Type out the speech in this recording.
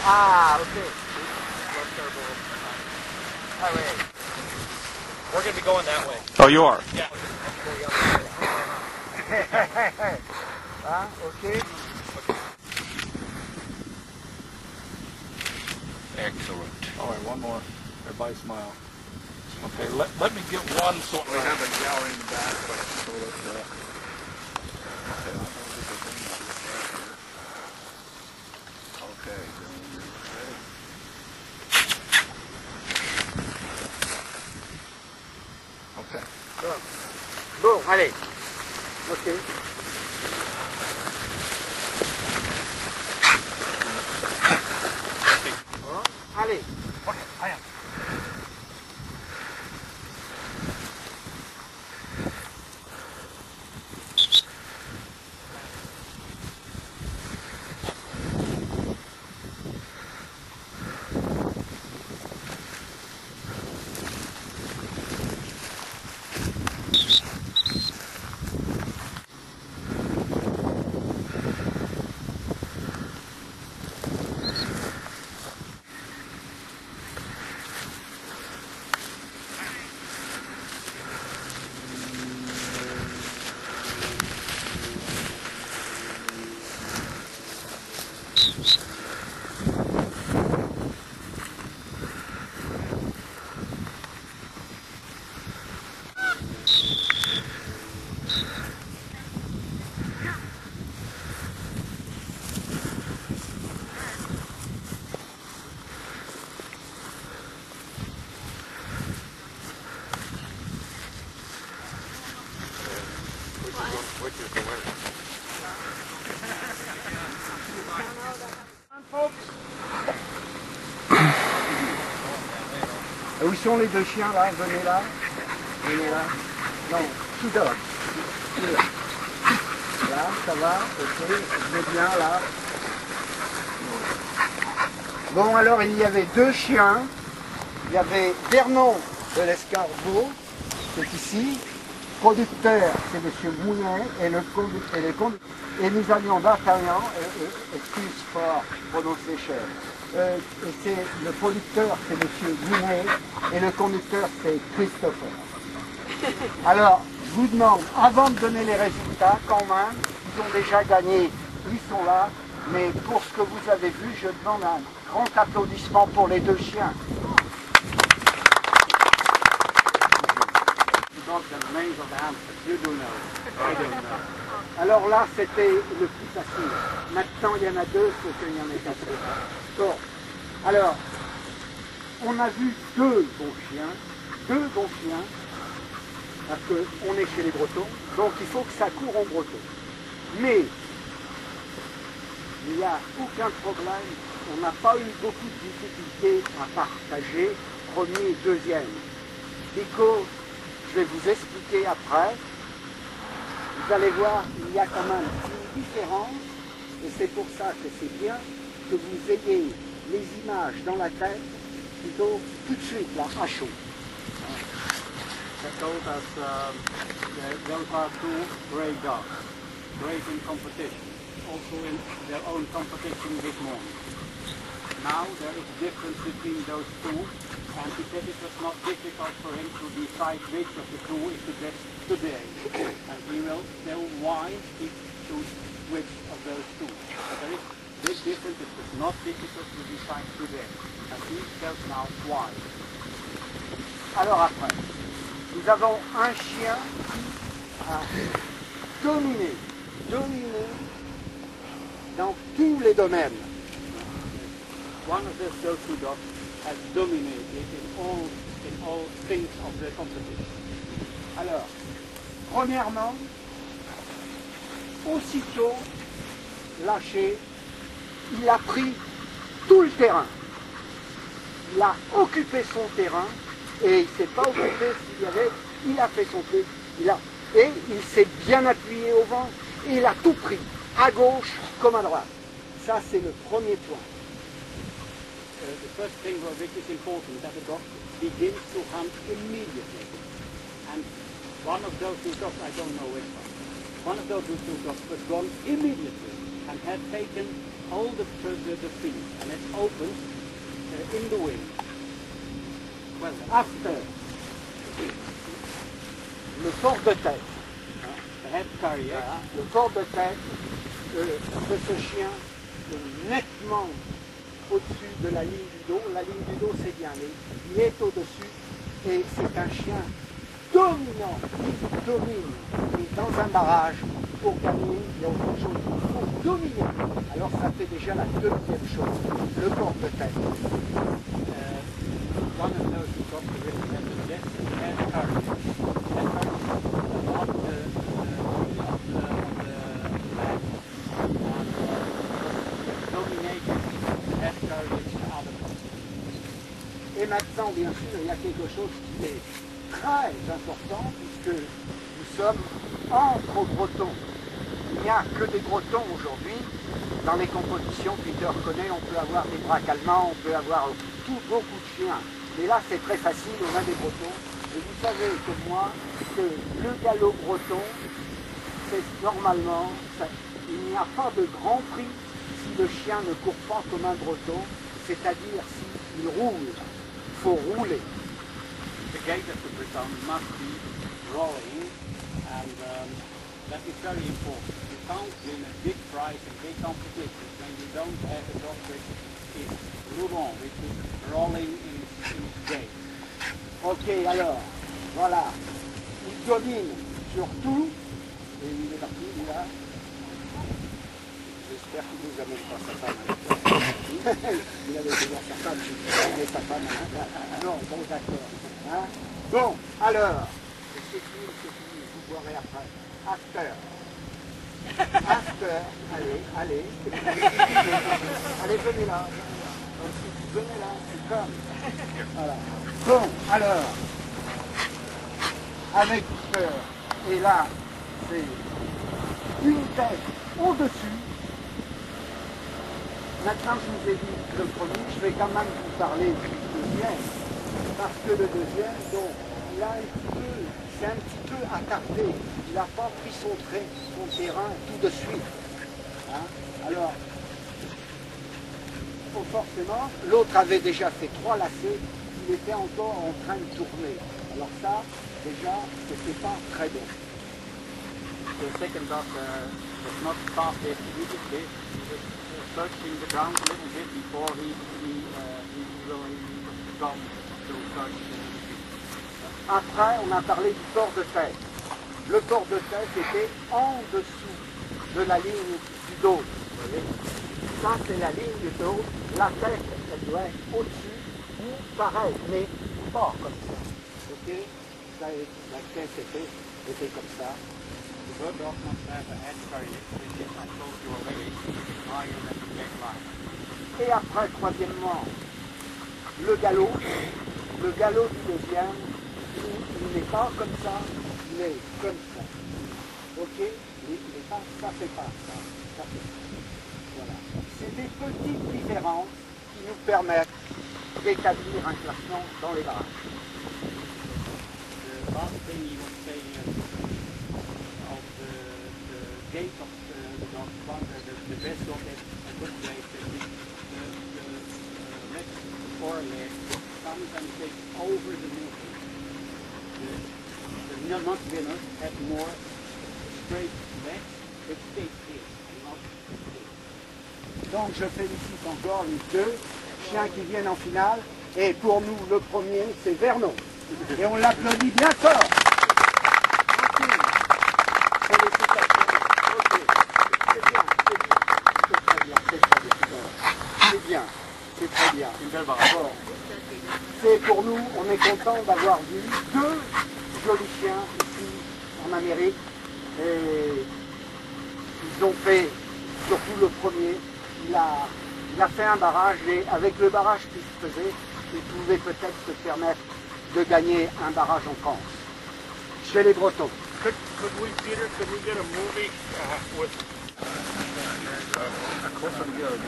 Ah, ok. We're going to be going that way. Oh, you are? Yeah. Ah, ok. Excellent. All right, one more. Everybody smile. Okay, let me get one so we have a gallery in the back. So that, okay. Okay. Bon, allez. Ok. Bon, allez. Okay, I am. Où sont les deux chiens là? Venez là. Venez là. Non, tout d'abord. Là, ça va, ok, je vais bien là. Bon, alors il y avait deux chiens. Il y avait Vernon de l'Escargot, c'est ici. Producteur, c'est M. Mounet, et le conducteur. Et nous allions d'Artagnan, excuse pour prononcer cher. C'est le producteur, c'est M. Mounet, et le conducteur, c'est Christopher. Alors, je vous demande, avant de donner les résultats, quand même, ils ont déjà gagné, ils sont là, mais pour ce que vous avez vu, je demande un grand applaudissement pour les deux chiens. Alors là, c'était le plus facile. Maintenant, il y en a deux, faut qu'il y en ait quatre. Bon. Alors, on a vu deux bons chiens, parce qu'on est chez les Bretons, donc il faut que ça court en breton. Mais, il n'y a aucun problème, on n'a pas eu beaucoup de difficultés à partager premier et deuxième. Because, je vais vous expliquer après, vous allez voir, il y a quand même une différence, et c'est pour ça que c'est bien que vous ayez les images dans la tête, plutôt tout de suite, là, à chaud. They're told as those are two great dogs, great in competition, also in their own competition this morning. Now there is a difference between those two, and he said it was not difficult for him to decide which of the two is the best today. And he will tell why he chose which of those two. But there is this difference, it was not difficult to decide today. And he tells now why. Alors après, nous avons un chien qui a dominé dans tous les domaines. One of those two dogs has dominated in all things of the competition. Alors, premièrement, aussitôt lâché, il a pris tout le terrain. Il a occupé son terrain et il ne s'est pas occupé s'il y avait, il a fait son truc. Et il s'est bien appuyé au vent et il a tout pris, à gauche comme à droite. Ça, c'est le premier point. The first thing which is important that the dog begins to hunt immediately. And of those two dogs, I don't know which one of those two dogs was gone immediately and had taken all the feet and it opened in the wind. Well, After le port de tête, the head carrier, le port de tête de ce chien est nettement au-dessus de la ligne du dos. La ligne du dos, c'est bien, mais il est au-dessus et c'est un chien dominant, il domine. Et dans un barrage, pour gagner, il y a autre chose, il faut dominer. Alors ça fait déjà la deuxième chose, le port de tête. one of those who got the risk had the death head carrier. Head carrier above the back and dominated head carriers to other parts. Et maintenant, bien sûr, il y a quelque chose qui est très important puisque nous sommes entre Bretons. Il n'y a que des Bretons aujourd'hui. Dans les compositions, Peter connaît, on peut avoir des braques allemands, on peut avoir beaucoup de chiens. Mais là, c'est très facile, on a des Bretons. Et vous savez comme moi que le galop breton, c'est normalement, il n'y a pas de grand prix si le chien ne court pas comme un Breton, c'est-à-dire s'il roule. Il faut rouler. The gait of the Breton must be rolling, and that is very important. You can't win a big prize in big competitions when you don't have a dog which is roulant, which is rolling in its gait. Ok, alors, voilà. Il domine sur tout. Et il est parti, il est là. J'espère qu'il ne nous amène pas sa femme. Il avait déjà sa femme, il est sa femme. Non, bon, d'accord. Hein? Bon, alors, c'est fini, je vous boirai après. After. After, allez. Allez, venez là. Venez là, c'est comme. Voilà. Bon, alors, avec peur, et là, c'est une tête au-dessus. Maintenant, je vous ai dit le premier, je vais quand même vous parler du deuxième, parce que le deuxième, donc, il a c'est un petit peu attardé, il n'a pas pris son terrain tout de suite. Hein? Alors, forcément, l'autre avait déjà fait 3 lacets, il était encore en train de tourner. Alors ça, déjà, c'était pas très bon. The second dog was not fast immediately. He was touching the ground a little bit before he really got to touch the feet. Après, on a parlé du port de tête. Le port de tête était en dessous de la ligne du dos. Vous voyez? Ça, c'est la ligne du dos. La tête, elle doit être au-dessus ou pareil, mais pas comme ça. Ok? Ça, la tête était comme ça. The bird dog must have a head carrier, which is, I told you already, higher than the back line. Et après, troisièmement, le galop du deuxième, il n'est pas comme ça, il est comme ça. Ok? Il n'est pas, ça fait pas ça. Ça fait ça. Voilà. C'est des petites différences qui nous permettent d'établir un classement dans les barrages. The last thing you would say of the gait of the dog, the best dog is a good gait. The left foreleg comes and takes over the movement. The not-winners have more straight legs, which takes it, and not straight. Donc je félicite encore les 2 chiens qui viennent en finale. Et pour nous, le premier, c'est Vernon. Et on l'applaudit bien fort. C'est très bien. Bon. C'est pour nous, on est content d'avoir vu 2 jolis chiens ici en Amérique. Et ils ont fait, surtout le premier, il a fait un barrage, et avec le barrage qu'il faisait, il pouvait peut-être se permettre de gagner un barrage en France, chez les Bretons. Could we, Peter, could we get a movie with... Of course I'm good.